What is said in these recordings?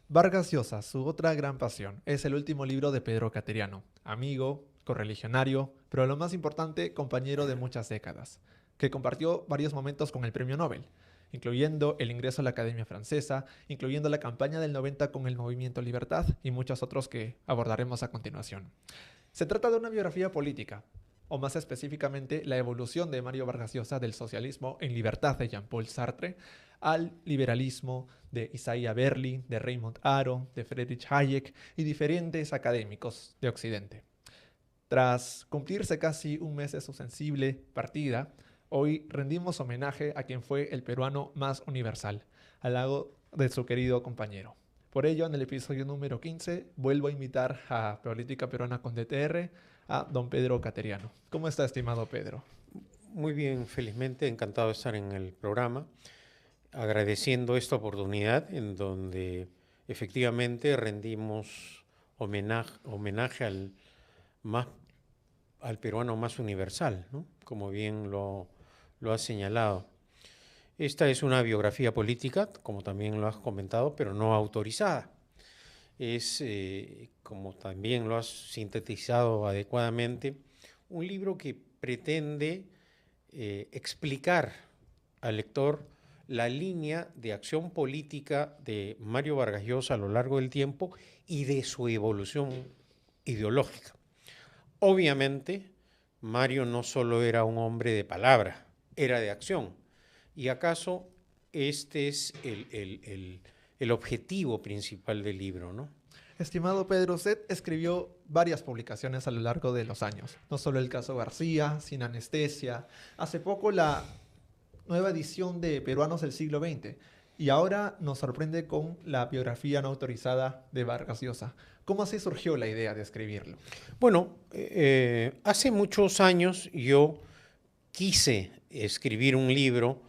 Vargas Llosa, su otra gran pasión, es el último libro de Pedro Cateriano, amigo, correligionario, pero lo más importante, compañero de muchas décadas, que compartió varios momentos con el Premio Nobel, incluyendo el ingreso a la Academia Francesa, incluyendo la campaña del 90 con el Movimiento Libertad y muchos otros que abordaremos a continuación. Se trata de una biografía política, o más específicamente la evolución de Mario Vargas Llosa del socialismo en libertad de Jean-Paul Sartre al liberalismo de Isaiah Berlin, de Raymond Aron, de Friedrich Hayek y diferentes académicos de Occidente. Tras cumplirse casi un mes de su sensible partida, hoy rendimos homenaje a quien fue el peruano más universal, al lado de su querido compañero. Por ello, en el episodio número 15, vuelvo a invitar a Política Peruana con DTR a don Pedro Cateriano. ¿Cómo está, estimado Pedro? Muy bien, felizmente encantado de estar en el programa, agradeciendo esta oportunidad en donde efectivamente rendimos homenaje más, al peruano más universal, ¿no? Como bien lo has señalado. Esta es una biografía política, como también lo has comentado, pero no autorizada. Es, como también lo has sintetizado adecuadamente, un libro que pretende explicar al lector la línea de acción política de Mario Vargas Llosa a lo largo del tiempo y de su evolución ideológica. Obviamente, Mario no solo era un hombre de palabra, era de acción. ¿Y acaso este es el objetivo principal del libro, no? Estimado Pedro, usted escribió varias publicaciones a lo largo de los años, no solo el caso García, Sin Anestesia, hace poco la nueva edición de Peruanos del siglo XX, y ahora nos sorprende con la biografía no autorizada de Vargas Llosa. ¿Cómo así surgió la idea de escribirlo? Bueno, hace muchos años yo quise escribir un libro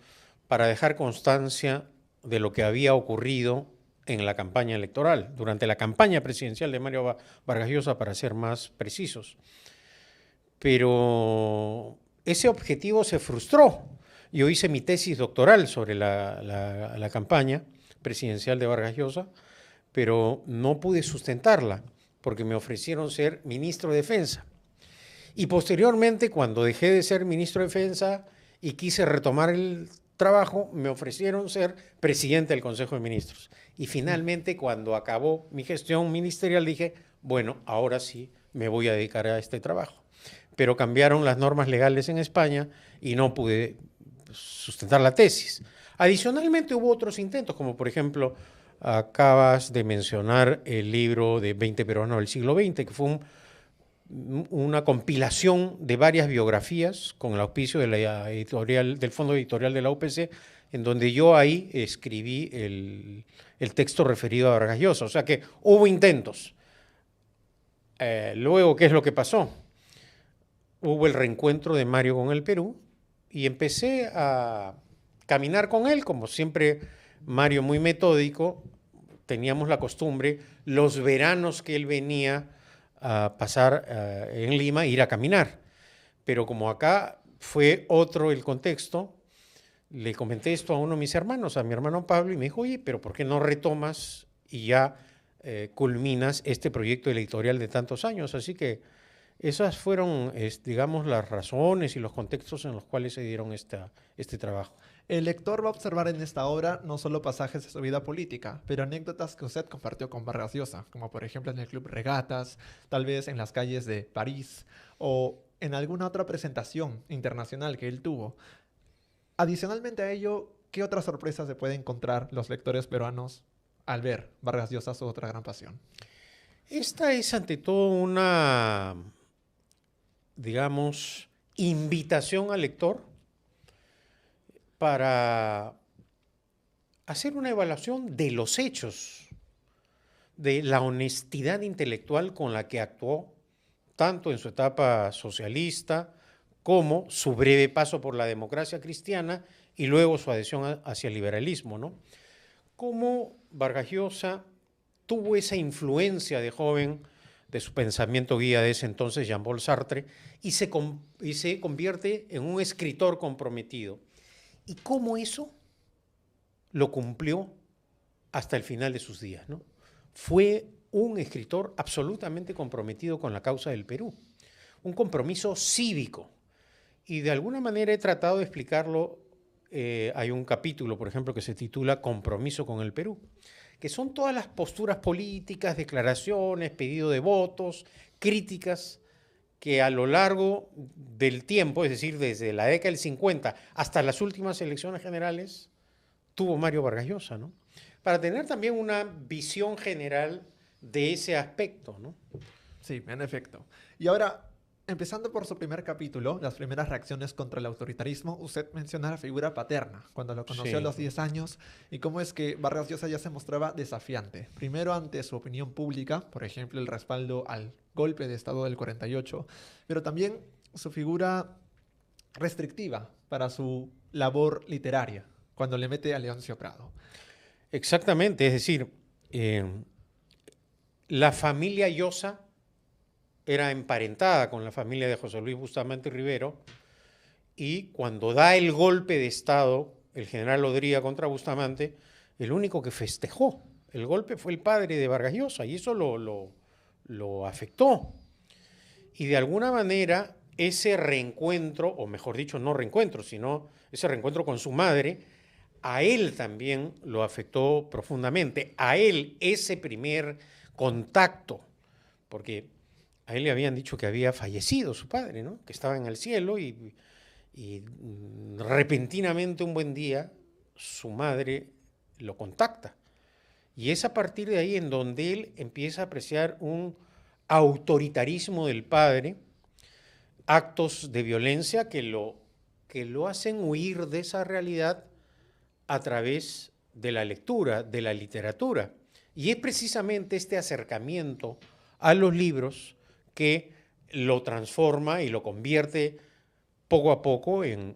para dejar constancia de lo que había ocurrido en la campaña electoral, durante la campaña presidencial de Mario Vargas Llosa, para ser más precisos. Pero ese objetivo se frustró. Yo hice mi tesis doctoral sobre la campaña presidencial de Vargas Llosa, pero no pude sustentarla porque me ofrecieron ser ministro de Defensa. Y posteriormente, cuando dejé de ser ministro de Defensa y quise retomar el trabajo, me ofrecieron ser presidente del Consejo de Ministros. Y finalmente, cuando acabó mi gestión ministerial, dije, bueno, ahora sí me voy a dedicar a este trabajo. Pero cambiaron las normas legales en España y no pude sustentar la tesis. Adicionalmente hubo otros intentos, como por ejemplo, acabas de mencionar el libro de 20 peruanos del siglo XX, que fue una compilación de varias biografías con el auspicio de la editorial, del fondo editorial de la UPC, en donde yo ahí escribí el texto referido a Vargas Llosa. O sea que hubo intentos. Luego, ¿qué es lo que pasó? Hubo el reencuentro de Mario con el Perú y empecé a caminar con él, como siempre Mario muy metódico, teníamos la costumbre, los veranos que él venía a pasar en Lima, ir a caminar. Pero como acá fue otro el contexto, le comenté esto a uno de mis hermanos, a mi hermano Pablo, y me dijo, oye, pero ¿por qué no retomas y ya culminas este proyecto editorial de tantos años? Así que esas fueron, digamos, las razones y los contextos en los cuales se dieron este trabajo. El lector va a observar en esta obra no solo pasajes de su vida política, pero anécdotas que usted compartió con Vargas Llosa, como por ejemplo en el Club Regatas, tal vez en las calles de París o en alguna otra presentación internacional que él tuvo. Adicionalmente a ello, ¿qué otras sorpresas se pueden encontrar los lectores peruanos al ver Vargas Llosa, su otra gran pasión? Esta es ante todo una, digamos, invitación al lector para hacer una evaluación de los hechos, de la honestidad intelectual con la que actuó, tanto en su etapa socialista como su breve paso por la democracia cristiana y luego su adhesión hacia el liberalismo, ¿no? Cómo Vargas Llosa tuvo esa influencia de joven de su pensamiento guía de ese entonces, Jean-Paul Sartre, y se convierte en un escritor comprometido. Y cómo eso lo cumplió hasta el final de sus días, ¿no? fue un escritor absolutamente comprometido con la causa del Perú, un compromiso cívico. Y de alguna manera he tratado de explicarlo. Hay un capítulo, por ejemplo, que se titula Compromiso con el Perú, que son todas las posturas políticas, declaraciones, pedido de votos, críticas que a lo largo del tiempo, es decir, desde la década del 50 hasta las últimas elecciones generales, tuvo Mario Vargas Llosa, ¿no? Para tener también una visión general de ese aspecto, ¿no? Sí, en efecto. Y ahora, empezando por su primer capítulo, las primeras reacciones contra el autoritarismo, usted menciona la figura paterna, cuando lo conoció a Sí. los 10 años, y cómo es que Vargas Llosa ya se mostraba desafiante. Primero ante su opinión pública, por ejemplo, el respaldo al golpe de Estado del 48, pero también su figura restrictiva para su labor literaria, cuando le mete a Leoncio Prado. Exactamente, es decir, la familia Llosa era emparentada con la familia de José Luis Bustamante Rivero, y cuando da el golpe de Estado el general Odría contra Bustamante, el único que festejó el golpe fue el padre de Vargas Llosa, y eso lo afectó. Y de alguna manera ese reencuentro, o mejor dicho, no reencuentro, sino ese reencuentro con su madre, a él también lo afectó profundamente. A él ese primer contacto, porque a él le habían dicho que había fallecido su padre, ¿no? Que estaba en el cielo, y repentinamente un buen día su madre lo contacta. Y es a partir de ahí en donde él empieza a apreciar un autoritarismo del padre, actos de violencia que lo hacen huir de esa realidad a través de la lectura, de la literatura. Y es precisamente este acercamiento a los libros que lo transforma y lo convierte poco a poco en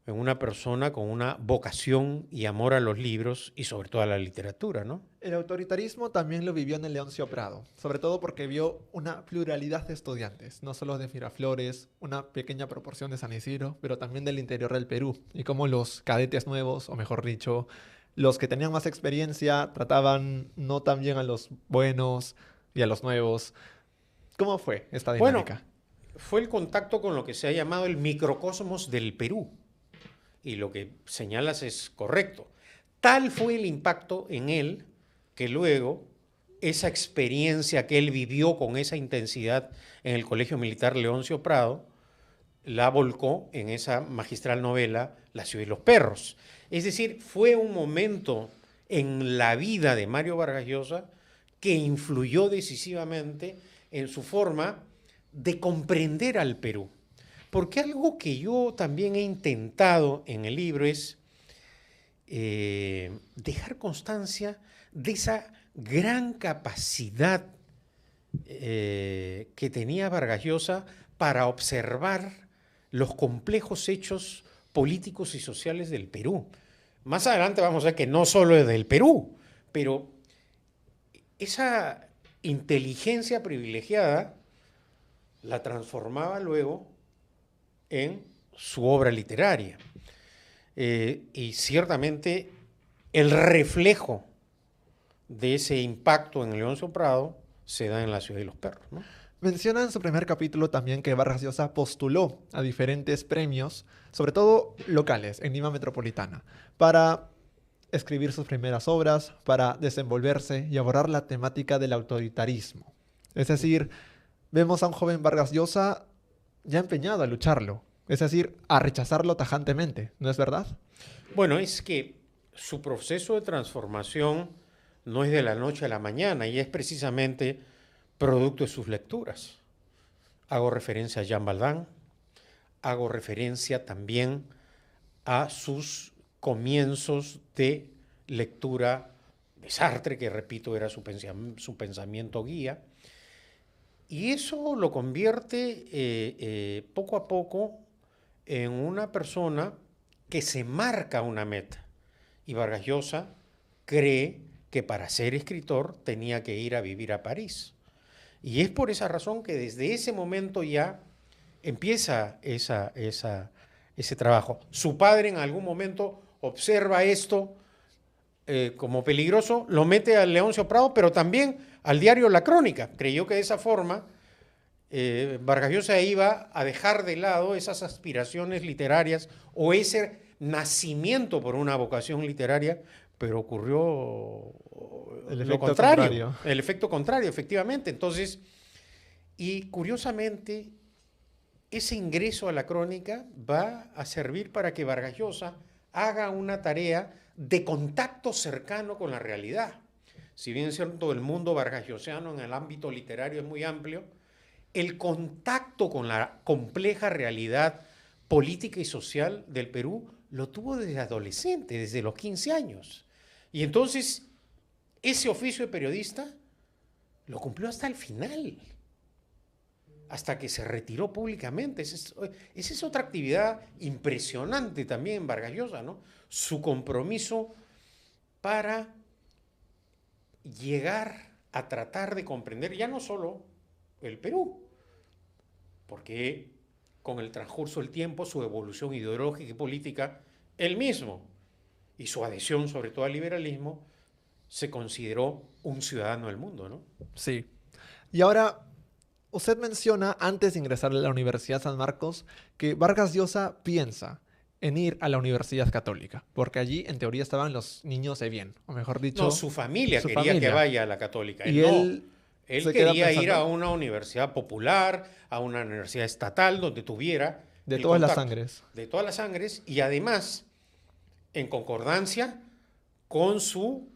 una persona con una vocación y amor a los libros y sobre todo a la literatura, ¿no? El autoritarismo también lo vivió en el Leoncio Prado, sobre todo porque vio una pluralidad de estudiantes, no solo de Miraflores, una pequeña proporción de San Isidro, pero también del interior del Perú, y cómo los cadetes nuevos, o mejor dicho, los que tenían más experiencia, trataban no tan bien a los buenos y a los nuevos. ¿Cómo fue esta Bueno, dinámica? fue el contacto con lo que se ha llamado el microcosmos del Perú. Y lo que señalas es correcto. Tal fue el impacto en él que luego esa experiencia que él vivió con esa intensidad en el Colegio Militar Leoncio Prado la volcó en esa magistral novela La ciudad y los perros. Es decir, fue un momento en la vida de Mario Vargas Llosa que influyó decisivamente en su forma de comprender al Perú. Porque algo que yo también he intentado en el libro es dejar constancia de esa gran capacidad que tenía Vargas Llosa para observar los complejos hechos políticos y sociales del Perú. Más adelante vamos a ver que no solo es del Perú, pero esa inteligencia privilegiada la transformaba luego en su obra literaria. Y ciertamente el reflejo de ese impacto en Leoncio Prado se da en La ciudad de los perros, ¿no? Menciona en su primer capítulo también que Vargas Llosa postuló a diferentes premios, sobre todo locales, en Lima Metropolitana, para escribir sus primeras obras, para desenvolverse y abordar la temática del autoritarismo. Es decir, vemos a un joven Vargas Llosa ya empeñado a lucharlo, es decir, a rechazarlo tajantemente, ¿no es verdad? Bueno, es que su proceso de transformación no es de la noche a la mañana y es precisamente producto de sus lecturas. Hago referencia a Jean Baldán, hago referencia también a sus comienzos de lectura de Sartre, que repito era su pensamiento guía, y eso lo convierte poco a poco en una persona que se marca una meta. Y Vargas Llosa cree que para ser escritor tenía que ir a vivir a París. Y es por esa razón que desde ese momento ya empieza ese trabajo. Su padre en algún momento observa esto como peligroso, lo mete al Leoncio Prado, pero también al diario La Crónica. Creyó que de esa forma Vargas Llosa iba a dejar de lado esas aspiraciones literarias o ese nacimiento por una vocación literaria, pero ocurrió El lo efecto contrario, el efecto contrario, efectivamente. Entonces, y curiosamente, ese ingreso a La Crónica va a servir para que Vargas Llosa haga una tarea de contacto cercano con la realidad. Si bien es cierto, el mundo vargasllosiano en el ámbito literario es muy amplio, el contacto con la compleja realidad política y social del Perú lo tuvo desde adolescente, desde los 15 años. Y entonces, ese oficio de periodista lo cumplió hasta el final, hasta que se retiró públicamente. Esa es otra actividad impresionante también en Vargas Llosa, ¿no? Su compromiso para llegar a tratar de comprender ya no solo el Perú, porque con el transcurso del tiempo, su evolución ideológica y política, él mismo y su adhesión sobre todo al liberalismo, se consideró un ciudadano del mundo, ¿no? Sí. Y ahora, usted menciona, antes de ingresar a la Universidad San Marcos, que Vargas Llosa piensa en ir a la Universidad Católica, porque allí, en teoría, estaban los niños de bien, o mejor dicho... No, su familia su quería que familia. vaya a la Católica. Él Y no. él Él se queda quería ir pensando a una universidad popular, a una universidad estatal, donde tuviera de el todas las contacto sangres. de todas las sangres y además en concordancia con su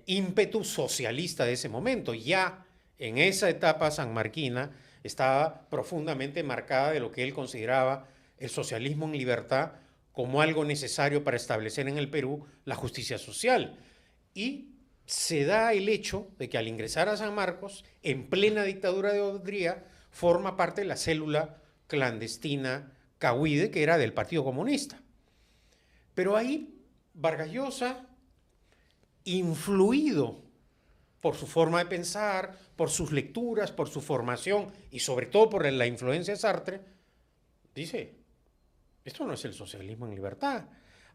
ímpetu socialista de ese momento. Ya en esa etapa sanmarquina estaba profundamente marcada de lo que él consideraba el socialismo en libertad como algo necesario para establecer en el Perú la justicia social. Y se da el hecho de que al ingresar a San Marcos, en plena dictadura de Odría, forma parte de la célula clandestina Cahuide, que era del Partido Comunista. Pero ahí Vargas Llosa, influido por su forma de pensar, por sus lecturas, por su formación y sobre todo por la influencia de Sartre, dice, esto no es el socialismo en libertad.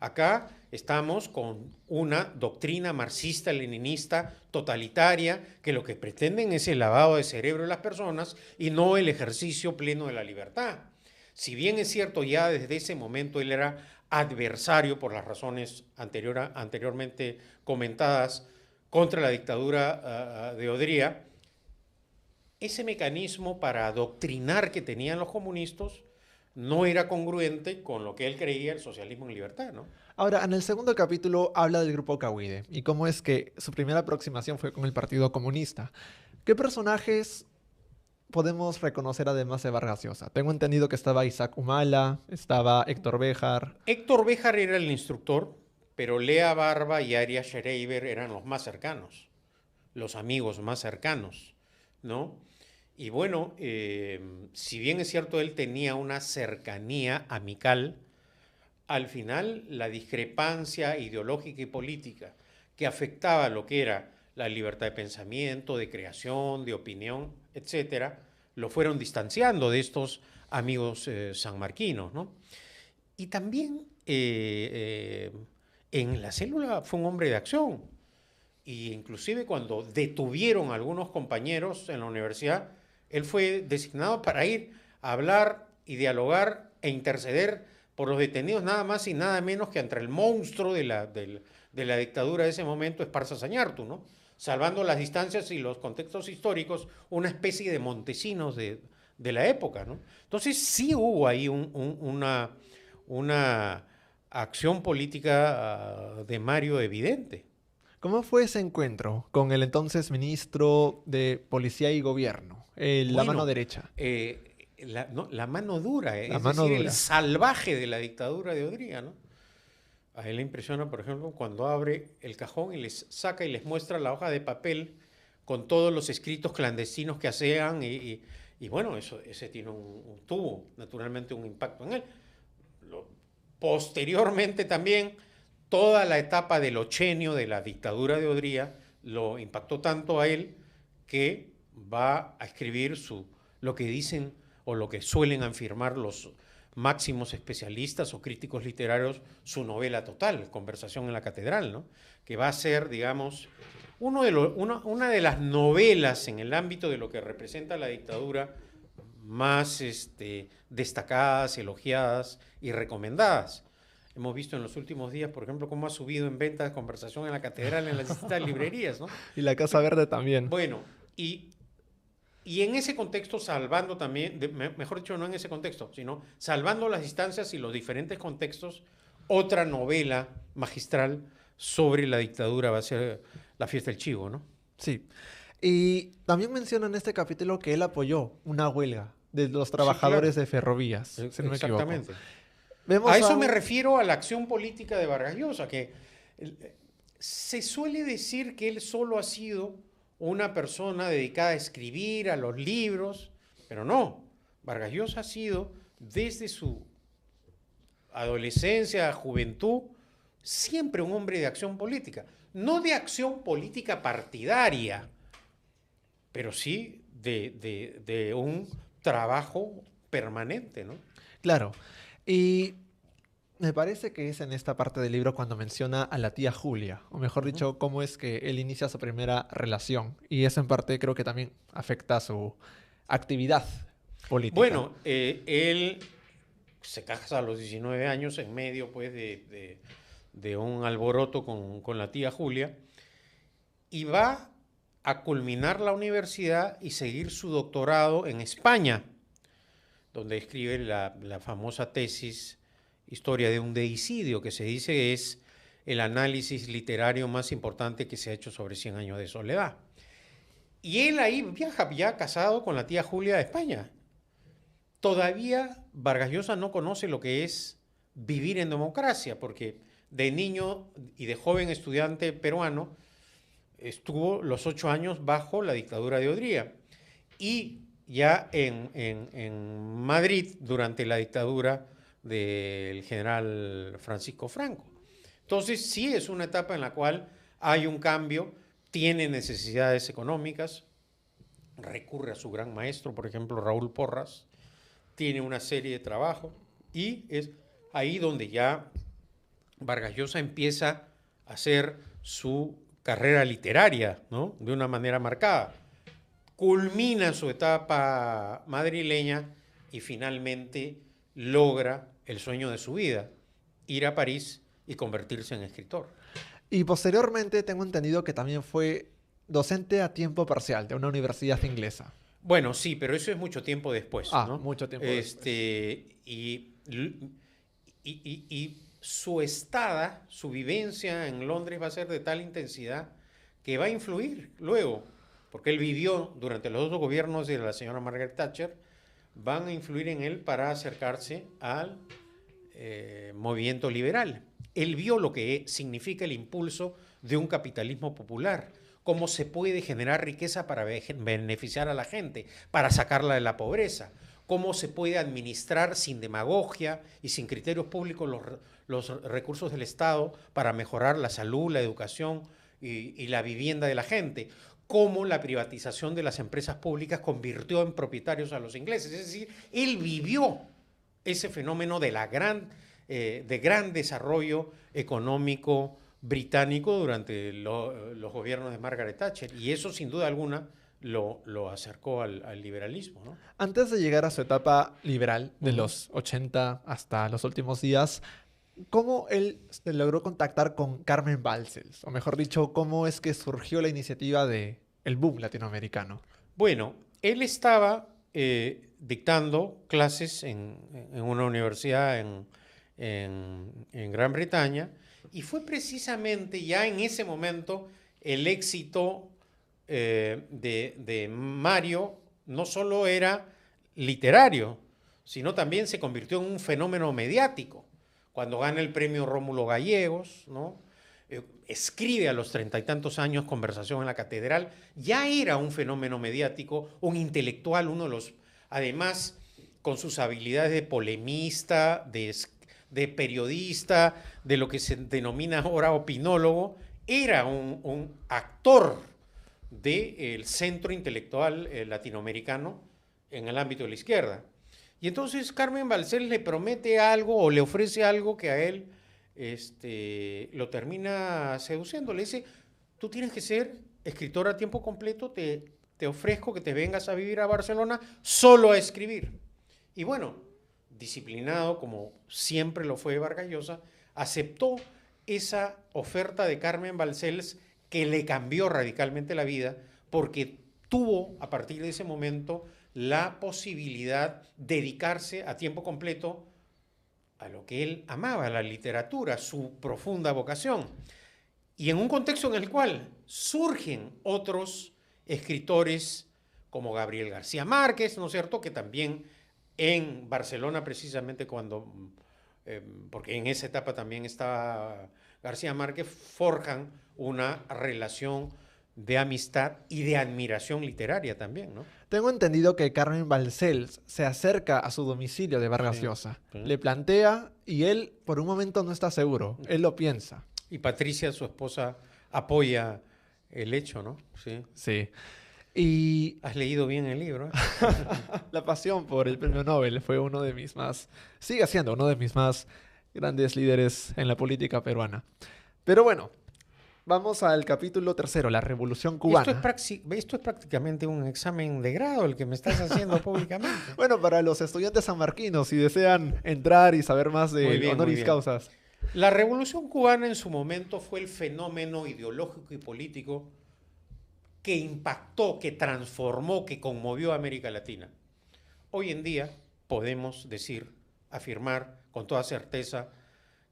Acá estamos con una doctrina marxista-leninista totalitaria que lo que pretenden es el lavado de cerebro de las personas y no el ejercicio pleno de la libertad. Si bien es cierto, ya desde ese momento él era adversario por las razones anteriormente comentadas contra la dictadura de Odría, ese mecanismo para adoctrinar que tenían los comunistas no era congruente con lo que él creía el socialismo en libertad, ¿no? Ahora, en el segundo capítulo habla del grupo Cahuide y cómo es que su primera aproximación fue con el Partido Comunista. ¿Qué personajes podemos reconocer además de Vargas Llosa? Tengo entendido que estaba Isaac Humala, estaba Héctor Béjar. Héctor Béjar era el instructor, pero Lea Barba y Arias Schreiber eran los más cercanos, los amigos más cercanos, ¿no? Y bueno, si bien es cierto, él tenía una cercanía amical, al final la discrepancia ideológica y política que afectaba lo que era la libertad de pensamiento, de creación, de opinión, etcétera, lo fueron distanciando de estos amigos sanmarquinos, ¿no? Y también en la célula fue un hombre de acción. Y inclusive cuando detuvieron a algunos compañeros en la universidad, él fue designado para ir a hablar y dialogar e interceder por los detenidos, nada más y nada menos que entre el monstruo de la dictadura de ese momento, Esparza Zañartu, ¿no? Salvando las distancias y los contextos históricos, una especie de Montesinos de la época, ¿no? Entonces sí hubo ahí una acción política de Mario evidente. ¿Cómo fue ese encuentro con el entonces ministro de Policía y Gobierno, la mano derecha? La mano dura, La es mano decir, dura. el salvaje de la dictadura de Odría, ¿no? A él le impresiona, por ejemplo, cuando abre el cajón y les saca y les muestra la hoja de papel con todos los escritos clandestinos que hacían y bueno, ese tiene tuvo naturalmente un impacto en él. Posteriormente también, toda la etapa del ochenio de la dictadura de Odría lo impactó tanto a él que va a escribir lo que dicen o lo que suelen afirmar los máximos especialistas o críticos literarios su novela total, Conversación en la Catedral, ¿no? Que va a ser, digamos, una de las novelas en el ámbito de lo que representa la dictadura más destacadas, elogiadas y recomendadas. Hemos visto en los últimos días, por ejemplo, cómo ha subido en ventas Conversación en la Catedral en las distintas librerías, ¿no? Y La Casa Verde también. Bueno, y en ese contexto, salvando también, mejor dicho, no en ese contexto, sino salvando las distancias y los diferentes contextos, otra novela magistral sobre la dictadura va a ser La Fiesta del Chivo, ¿no? Sí. Y también menciona en este capítulo que él apoyó una huelga de los Sí, trabajadores claro. de ferrovías, si no me equivoco. Exactamente. Vemos A eso un- me refiero a la acción política de Vargas Llosa, que se suele decir que él solo ha sido una persona dedicada a escribir, a los libros, pero no. Vargas Llosa ha sido, desde su adolescencia, juventud, siempre un hombre de acción política. No de acción política partidaria, pero sí de un trabajo permanente, ¿no? Claro. Y me parece que es en esta parte del libro cuando menciona a la tía Julia, o mejor dicho, cómo es que él inicia su primera relación. Y eso en parte creo que también afecta a su actividad política. Bueno, él se casa a los 19 años en medio pues, de un alboroto con la tía Julia y va a culminar la universidad y seguir su doctorado en España, donde escribe la famosa tesis Historia de un deicidio, que se dice es el análisis literario más importante que se ha hecho sobre 100 años de soledad. Y él ahí viaja ya casado con la tía Julia de España. Todavía Vargas Llosa no conoce lo que es vivir en democracia, porque de niño y de joven estudiante peruano estuvo los 8 años bajo la dictadura de Odría. Y ya en Madrid, durante la dictadura del general Francisco Franco. Entonces, sí es una etapa en la cual hay un cambio, tiene necesidades económicas, recurre a su gran maestro, por ejemplo, Raúl Porras, tiene una serie de trabajo y es ahí donde ya Vargas Llosa empieza a hacer su carrera literaria, ¿no? De una manera marcada. Culmina su etapa madrileña y finalmente logra el sueño de su vida, ir a París y convertirse en escritor. Y posteriormente tengo entendido que también fue docente a tiempo parcial de una universidad inglesa. Bueno, sí, pero eso es mucho tiempo después, ¿no? Mucho tiempo después. Y su estada, su vivencia en Londres va a ser de tal intensidad que va a influir luego, porque él vivió durante los dos gobiernos de la señora Margaret Thatcher, van a influir en él para acercarse al movimiento liberal. Él vio lo que significa el impulso de un capitalismo popular, cómo se puede generar riqueza para beneficiar a la gente, para sacarla de la pobreza, cómo se puede administrar sin demagogia y sin criterios públicos los recursos del Estado para mejorar la salud, la educación y la vivienda de la gente, cómo la privatización de las empresas públicas convirtió en propietarios a los ingleses. Es decir, él vivió ese fenómeno de gran desarrollo económico británico durante los gobiernos de Margaret Thatcher, y eso sin duda alguna lo acercó al liberalismo, ¿no? Antes de llegar a su etapa liberal, de los 80 hasta los últimos días, ¿cómo él se logró contactar con Carmen Balcells? O mejor dicho, ¿cómo es que surgió la iniciativa de el boom latinoamericano? Bueno, él estaba dictando clases en una universidad en Gran Bretaña, y fue precisamente ya en ese momento el éxito de Mario no solo era literario, sino también se convirtió en un fenómeno mediático. Cuando gana el premio Rómulo Gallegos, ¿no? Escribe a los 30 y tantos años Conversación en la Catedral, ya era un fenómeno mediático, un intelectual, uno de los, además, con sus habilidades de polemista, de periodista, de lo que se denomina ahora opinólogo, era un actor del centro intelectual latinoamericano en el ámbito de la izquierda. Y entonces Carmen Balcells le promete algo o le ofrece algo que a él lo termina seduciendo. Le dice, tú tienes que ser escritor a tiempo completo, te ofrezco que te vengas a vivir a Barcelona solo a escribir. Y bueno, disciplinado como siempre lo fue Vargas Llosa, aceptó esa oferta de Carmen Balcells que le cambió radicalmente la vida porque tuvo a partir de ese momento la posibilidad de dedicarse a tiempo completo a lo que él amaba, la literatura, su profunda vocación. Y en un contexto en el cual surgen otros escritores como Gabriel García Márquez, ¿no es cierto?, que también en Barcelona precisamente porque en esa etapa también estaba García Márquez, forjan una relación de amistad y de admiración literaria también, ¿no? Tengo entendido que Carmen Balcells se acerca a su domicilio de Vargas Llosa, sí. le plantea y él por un momento no está seguro, él lo piensa. Y Patricia, su esposa, apoya el hecho, ¿no? Sí. Sí. Y Has leído bien el libro, ¿eh? la pasión por el premio Nobel fue sigue siendo uno de mis más grandes líderes en la política peruana. Pero bueno, vamos al capítulo 3, la Revolución Cubana. Esto es prácticamente un examen de grado el que me estás haciendo públicamente. Bueno, para los estudiantes sanmarquinos, si desean entrar y saber más de honoris causas. La Revolución Cubana en su momento fue el fenómeno ideológico y político que impactó, que transformó, que conmovió a América Latina. Hoy en día podemos afirmar con toda certeza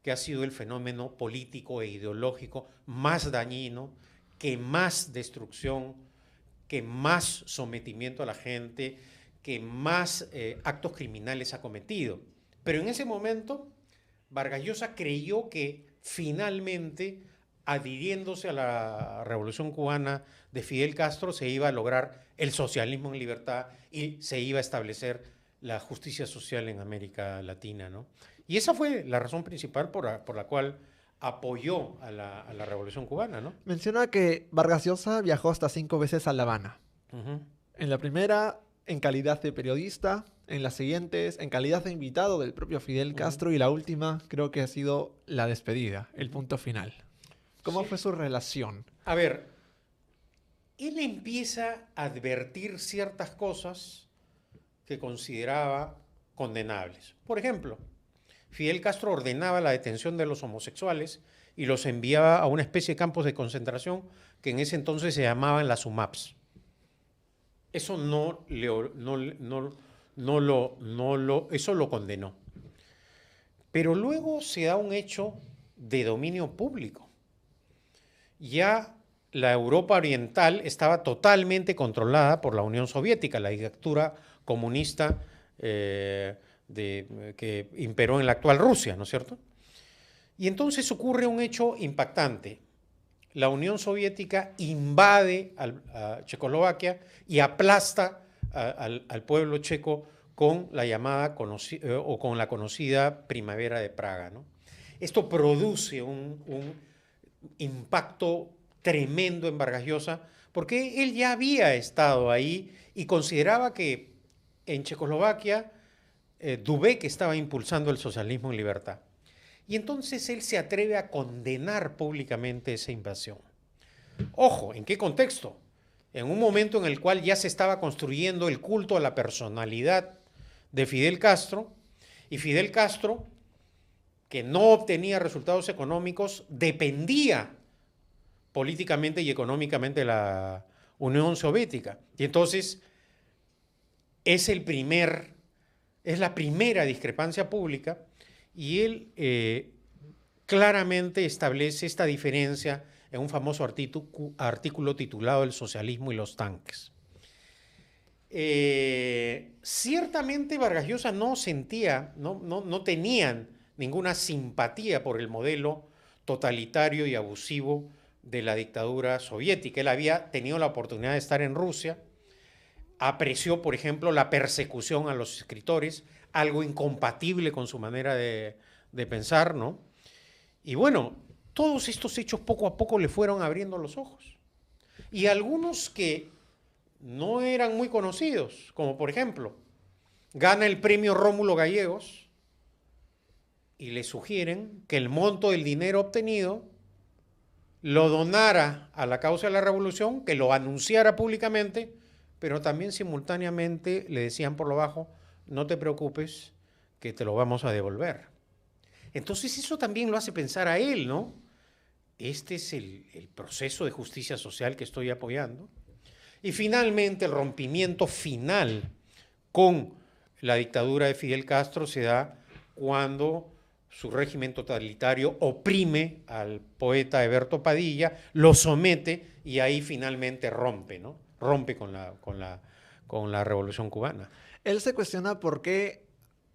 que ha sido el fenómeno político e ideológico más dañino, que más destrucción, que más sometimiento a la gente, que más actos criminales ha cometido. Pero en ese momento, Vargas Llosa creyó que finalmente, adhiriéndose a la Revolución Cubana de Fidel Castro, se iba a lograr el socialismo en libertad y se iba a establecer la justicia social en América Latina, ¿no? Y esa fue la razón principal por la cual apoyó a la Revolución Cubana, ¿no? Menciona que Vargas Llosa viajó hasta 5 veces a La Habana. Uh-huh. En la primera, en calidad de periodista, en las siguientes, en calidad de invitado del propio Fidel Castro, y la última creo que ha sido la despedida, el punto final. ¿Cómo fue su relación? A ver, él empieza a advertir ciertas cosas que consideraba condenables. Por ejemplo, Fidel Castro ordenaba la detención de los homosexuales y los enviaba a una especie de campos de concentración que en ese entonces se llamaban las UMAPs. Eso eso lo condenó. Pero luego se da un hecho de dominio público. Ya la Europa oriental estaba totalmente controlada por la Unión Soviética, la dictadura comunista que imperó en la actual Rusia, ¿no es cierto? Y entonces ocurre un hecho impactante. La Unión Soviética invade a Checoslovaquia y aplasta al pueblo checo con con la conocida Primavera de Praga, ¿no? Esto produce un impacto tremendo en Vargas Llosa porque él ya había estado ahí y consideraba que en Checoslovaquia Dubček estaba impulsando el socialismo en libertad. Y entonces él se atreve a condenar públicamente esa invasión. Ojo, ¿en qué contexto? En un momento en el cual ya se estaba construyendo el culto a la personalidad de Fidel Castro, y Fidel Castro, que no obtenía resultados económicos, dependía políticamente y económicamente de la Unión Soviética. Y entonces es la primera discrepancia pública, y él claramente establece esta diferencia en un famoso artículo titulado El socialismo y los tanques. Ciertamente Vargas Llosa no tenían ninguna simpatía por el modelo totalitario y abusivo de la dictadura soviética. Él había tenido la oportunidad de estar en Rusia, apreció, por ejemplo, la persecución a los escritores, algo incompatible con su manera de pensar, ¿no? Y bueno, todos estos hechos poco a poco le fueron abriendo los ojos. Y algunos que no eran muy conocidos, como por ejemplo, gana el premio Rómulo Gallegos y le sugieren que el monto del dinero obtenido lo donara a la causa de la revolución, que lo anunciara públicamente, pero también simultáneamente le decían por lo bajo, no te preocupes, que te lo vamos a devolver. Entonces eso también lo hace pensar a él, ¿no? Este es el proceso de justicia social que estoy apoyando. Y finalmente el rompimiento final con la dictadura de Fidel Castro se da cuando su régimen totalitario oprime al poeta Eberto Padilla, lo somete y ahí finalmente rompe, ¿no? Rompe con la Revolución Cubana. Él se cuestiona por qué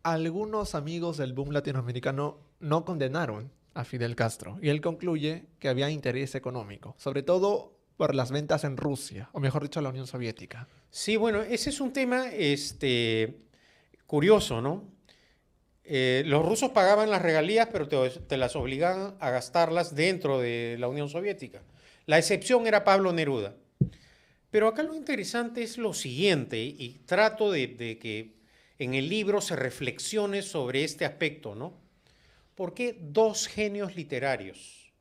algunos amigos del boom latinoamericano no condenaron a Fidel Castro. Y él concluye que había interés económico, sobre todo por las ventas en Rusia, o mejor dicho, la Unión Soviética. Sí, bueno, ese es un tema curioso, ¿no? Los rusos pagaban las regalías, pero te las obligaban a gastarlas dentro de la Unión Soviética. La excepción era Pablo Neruda. Pero acá lo interesante es lo siguiente, y trato de que en el libro se reflexione sobre este aspecto, ¿no? ¿Por qué dos genios literarios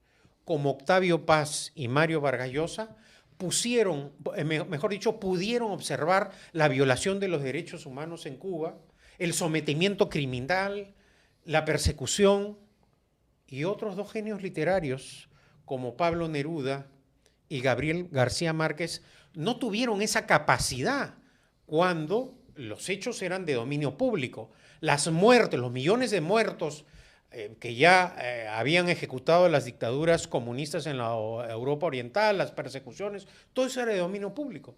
como Octavio Paz y Mario Vargas Llosa pudieron observar la violación de los derechos humanos en Cuba, el sometimiento criminal, la persecución, y otros dos genios literarios como Pablo Neruda y Gabriel García Márquez no tuvieron esa capacidad cuando los hechos eran de dominio público? Las muertes, los millones de muertos que ya habían ejecutado las dictaduras comunistas en la Europa Oriental, las persecuciones, todo eso era de dominio público.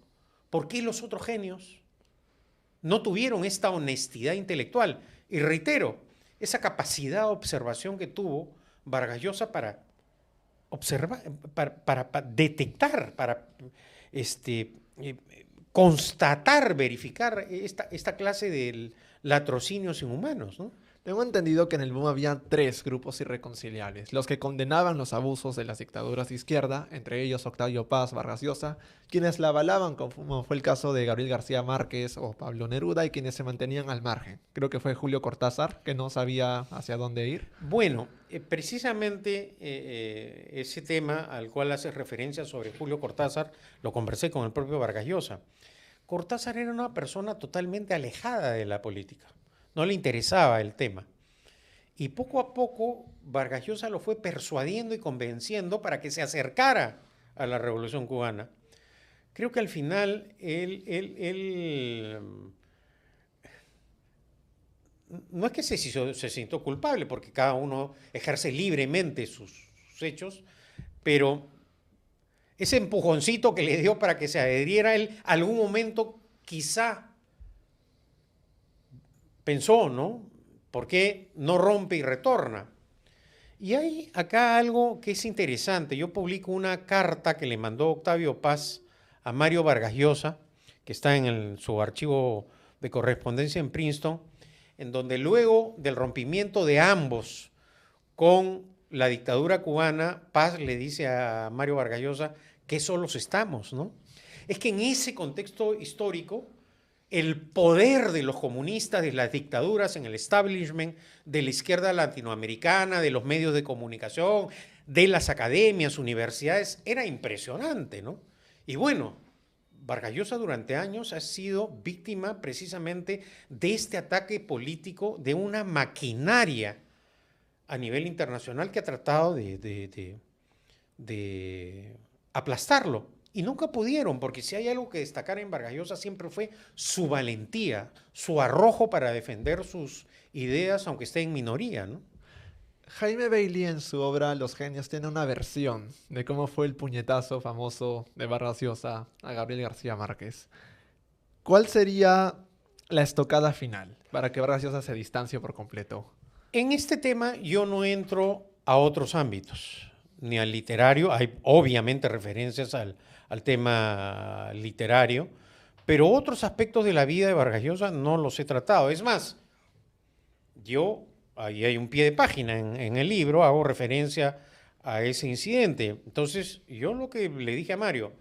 ¿Por qué los otros genios no tuvieron esta honestidad intelectual? Y reitero, esa capacidad de observación que tuvo Vargas Llosa para observar, para detectar, para constatar, verificar esta clase de latrocinios inhumanos, ¿no? Tengo entendido que en el boom había tres grupos irreconciliables: los que condenaban los abusos de las dictaduras de izquierda, entre ellos Octavio Paz, Vargas Llosa, quienes la avalaban, como fue el caso de Gabriel García Márquez o Pablo Neruda, y quienes se mantenían al margen. Creo que fue Julio Cortázar, que no sabía hacia dónde ir. Bueno, precisamente ese tema al cual hace referencia sobre Julio Cortázar, lo conversé con el propio Vargas Llosa. Cortázar era una persona totalmente alejada de la política. No le interesaba el tema. Y poco a poco Vargas Llosa lo fue persuadiendo y convenciendo para que se acercara a la Revolución Cubana. Creo que al final él no es que se sintió culpable, porque cada uno ejerce libremente sus hechos, pero ese empujoncito que le dio para que se adheriera él, algún momento quizá pensó, ¿no? ¿Por qué no rompe y retorna? Y hay acá algo que es interesante. Yo publico una carta que le mandó Octavio Paz a Mario Vargas Llosa, que está en su archivo de correspondencia en Princeton, en donde luego del rompimiento de ambos con la dictadura cubana, Paz le dice a Mario Vargas Llosa que solos estamos, ¿no? Es que en ese contexto histórico, el poder de los comunistas, de las dictaduras, en el establishment de la izquierda latinoamericana, de los medios de comunicación, de las academias, universidades, era impresionante, ¿no? Y bueno, Vargas Llosa durante años ha sido víctima precisamente de este ataque político de una maquinaria a nivel internacional que ha tratado de aplastarlo. Y nunca pudieron, porque si hay algo que destacar en Vargas Llosa siempre fue su valentía, su arrojo para defender sus ideas, aunque esté en minoría, ¿no? Jaime Bailey en su obra Los Genios tiene una versión de cómo fue el puñetazo famoso de Vargas Llosa a Gabriel García Márquez. ¿Cuál sería la estocada final para que Vargas Llosa se distancie por completo? En este tema yo no entro a otros ámbitos, ni al literario. Hay obviamente referencias al tema literario, pero otros aspectos de la vida de Vargas Llosa no los he tratado. Es más, ahí hay un pie de página en el libro, hago referencia a ese incidente. Entonces, yo lo que le dije a Mario,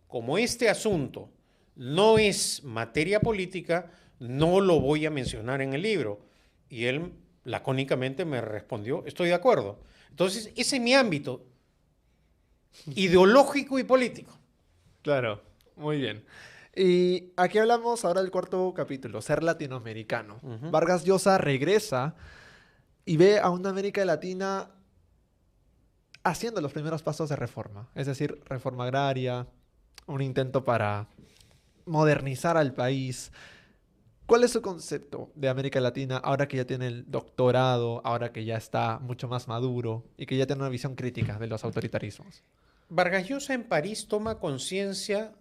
como este asunto no es materia política, no lo voy a mencionar en el libro. Y él lacónicamente me respondió, estoy de acuerdo. Entonces, ese es mi ámbito ideológico y político. Claro, muy bien. Y aquí hablamos ahora del cuarto capítulo, ser latinoamericano. Ujú. Vargas Llosa regresa y ve a una América Latina haciendo los primeros pasos de reforma, es decir, reforma agraria, un intento para modernizar al país. ¿Cuál es su concepto de América Latina ahora que ya tiene el doctorado, ahora que ya está mucho más maduro y que ya tiene una visión crítica de los autoritarismos? Vargas Llosa en París toma conciencia,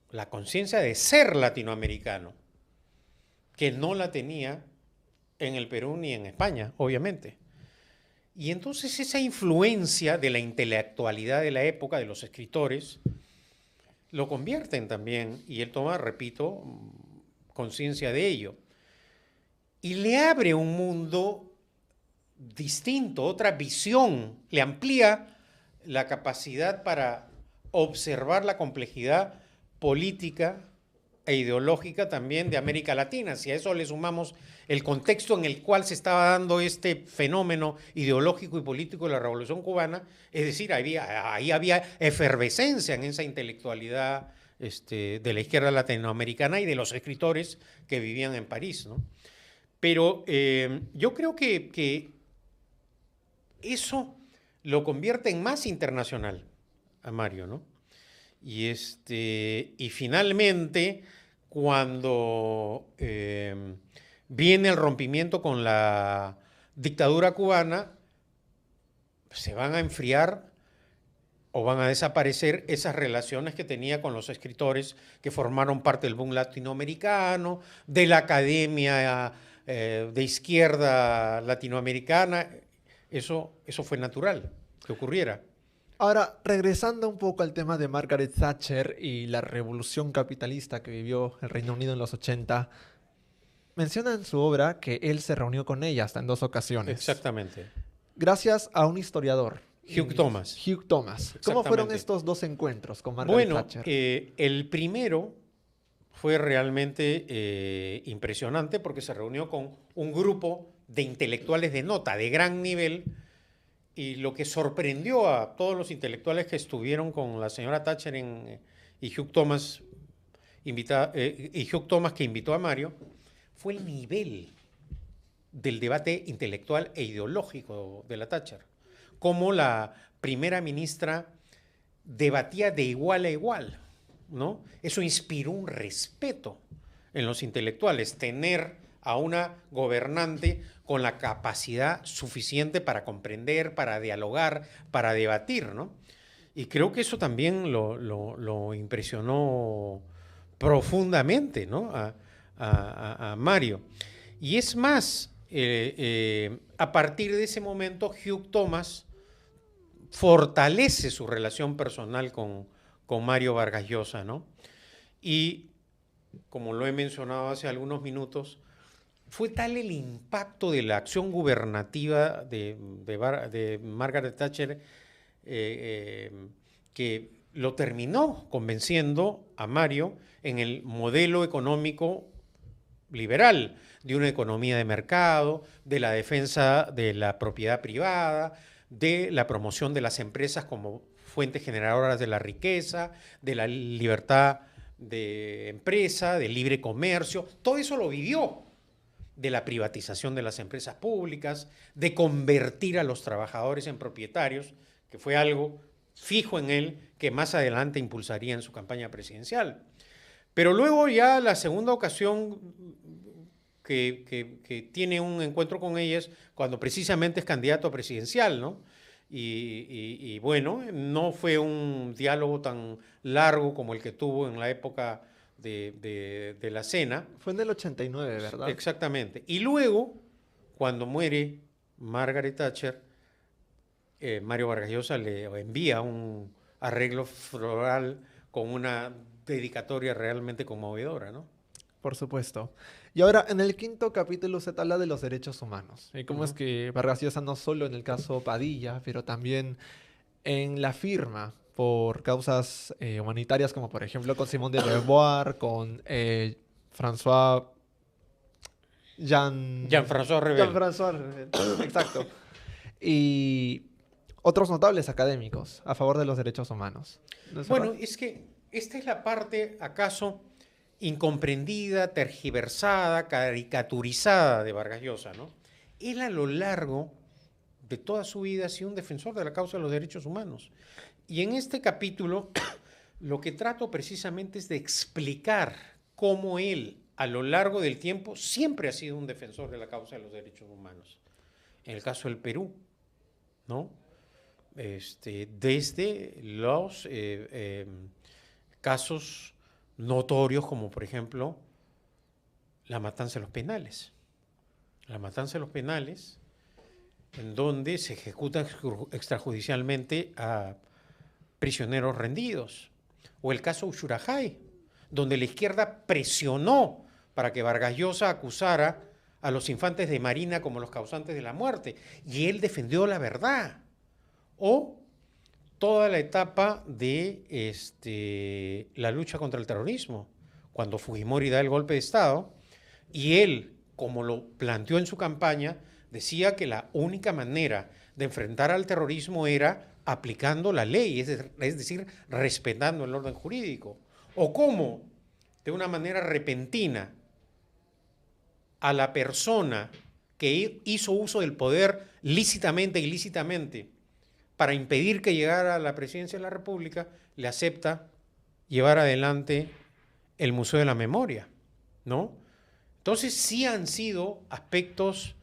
la conciencia de ser latinoamericano, que no la tenía en el Perú ni en España, obviamente. Y entonces esa influencia de la intelectualidad de la época, de los escritores, lo convierten también, y él toma, repito, conciencia de ello. Y le abre un mundo distinto, otra visión, le amplía la capacidad para observar la complejidad política e ideológica también de América Latina. Si a eso le sumamos el contexto en el cual se estaba dando este fenómeno ideológico y político de la Revolución Cubana, es decir, ahí había efervescencia en esa intelectualidad de la izquierda latinoamericana y de los escritores que vivían en París, ¿no? Pero yo creo que eso lo convierte en más internacional a Mario, ¿no? Y finalmente, cuando viene el rompimiento con la dictadura cubana, se van a enfriar o van a desaparecer esas relaciones que tenía con los escritores que formaron parte del boom latinoamericano, de la academia de izquierda latinoamericana. Eso fue natural que ocurriera. Ahora, regresando un poco al tema de Margaret Thatcher y la revolución capitalista que vivió el Reino Unido en los 80, menciona en su obra que él se reunió con ella hasta en 2 ocasiones. Exactamente. Gracias a un historiador. Hugh Thomas. Hugh Thomas. ¿Cómo fueron estos 2 encuentros con Margaret Thatcher? El primero fue realmente impresionante porque se reunió con un grupo de intelectuales de nota, de gran nivel, y lo que sorprendió a todos los intelectuales que estuvieron con la señora Thatcher y Hugh Thomas que invitó a Mario, fue el nivel del debate intelectual e ideológico de la Thatcher. Cómo la primera ministra debatía de igual a igual, ¿no? Eso inspiró un respeto en los intelectuales, tener a una gobernante con la capacidad suficiente para comprender, para dialogar, para debatir, ¿no? Y creo que eso también lo impresionó profundamente, ¿no? a Mario. Y es más, a partir de ese momento, Hugh Thomas fortalece su relación personal con Mario Vargas Llosa, ¿no? Y, como lo he mencionado hace algunos minutos, fue tal el impacto de la acción gubernativa de Margaret Thatcher que lo terminó convenciendo a Mario en el modelo económico liberal, de una economía de mercado, de la defensa de la propiedad privada, de la promoción de las empresas como fuentes generadoras de la riqueza, de la libertad de empresa, del libre comercio. Todo eso lo vivió, de la privatización de las empresas públicas, de convertir a los trabajadores en propietarios, que fue algo fijo en él que más adelante impulsaría en su campaña presidencial. Pero luego ya la segunda ocasión que tiene un encuentro con ella es cuando precisamente es candidato presidencial, ¿no? Y bueno, no fue un diálogo tan largo como el que tuvo en la época de la cena. Fue en el 89, ¿verdad? Exactamente. Y luego, cuando muere Margaret Thatcher, Mario Vargas Llosa le envía un arreglo floral con una dedicatoria realmente conmovedora, ¿no? Por supuesto. Y ahora, en el 5º capítulo se habla de los derechos humanos. Y cómo es que Vargas Llosa, no solo en el caso Padilla, pero también en la firma por causas humanitarias, como por ejemplo con Simón de Beauvoir, con François Jean-François Revel. Jean-François Revel, exacto. Y otros notables académicos a favor de los derechos humanos. ¿No es Bueno, verdad? es que esta es la parte, acaso, incomprendida, tergiversada, caricaturizada de Vargas Llosa, ¿no? Él a lo largo de toda su vida ha sido un defensor de la causa de los derechos humanos. Y en este capítulo lo que trato precisamente es de explicar cómo él, a lo largo del tiempo, siempre ha sido un defensor de la causa de los derechos humanos. En el caso del Perú, ¿no? Desde los casos notorios como, por ejemplo, la matanza de los penales. La matanza de los penales, en donde se ejecutan extrajudicialmente a prisioneros rendidos. O el caso Ushurajay, donde la izquierda presionó para que Vargas Llosa acusara a los infantes de Marina como los causantes de la muerte. Y él defendió la verdad. O toda la etapa de la lucha contra el terrorismo, cuando Fujimori da el golpe de Estado, y él, como lo planteó en su campaña, decía que la única manera de enfrentar al terrorismo era aplicando la ley, es decir, respetando el orden jurídico. O cómo, de una manera repentina, a la persona que hizo uso del poder lícitamente e ilícitamente para impedir que llegara a la presidencia de la República, le acepta llevar adelante el Museo de la Memoria, ¿no? Entonces sí han sido aspectos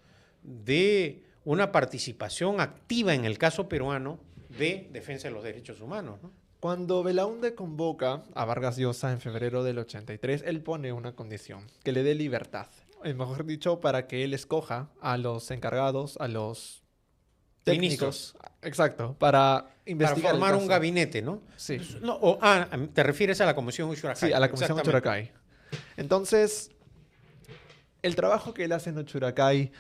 de una participación activa en el caso peruano de defensa de los derechos humanos, ¿no? Cuando Belaúnde convoca a Vargas Llosa en febrero del 83, él pone una condición, que le dé libertad. Mejor dicho, para que él escoja a los encargados, a los técnicos. Ministros. Exacto, para investigar Para formar el un caso. gabinete, ¿no? Sí, No, te refieres a la Comisión Ushurajay. sí, a la Comisión Exactamente. Uchuracay. Entonces, el trabajo que él hace en Uchuracay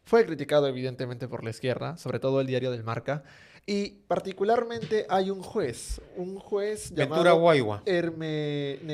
fue criticado evidentemente por la izquierda, sobre todo el diario del Marca, y particularmente hay un juez Ventura llamado Guaigua. Hermenegildo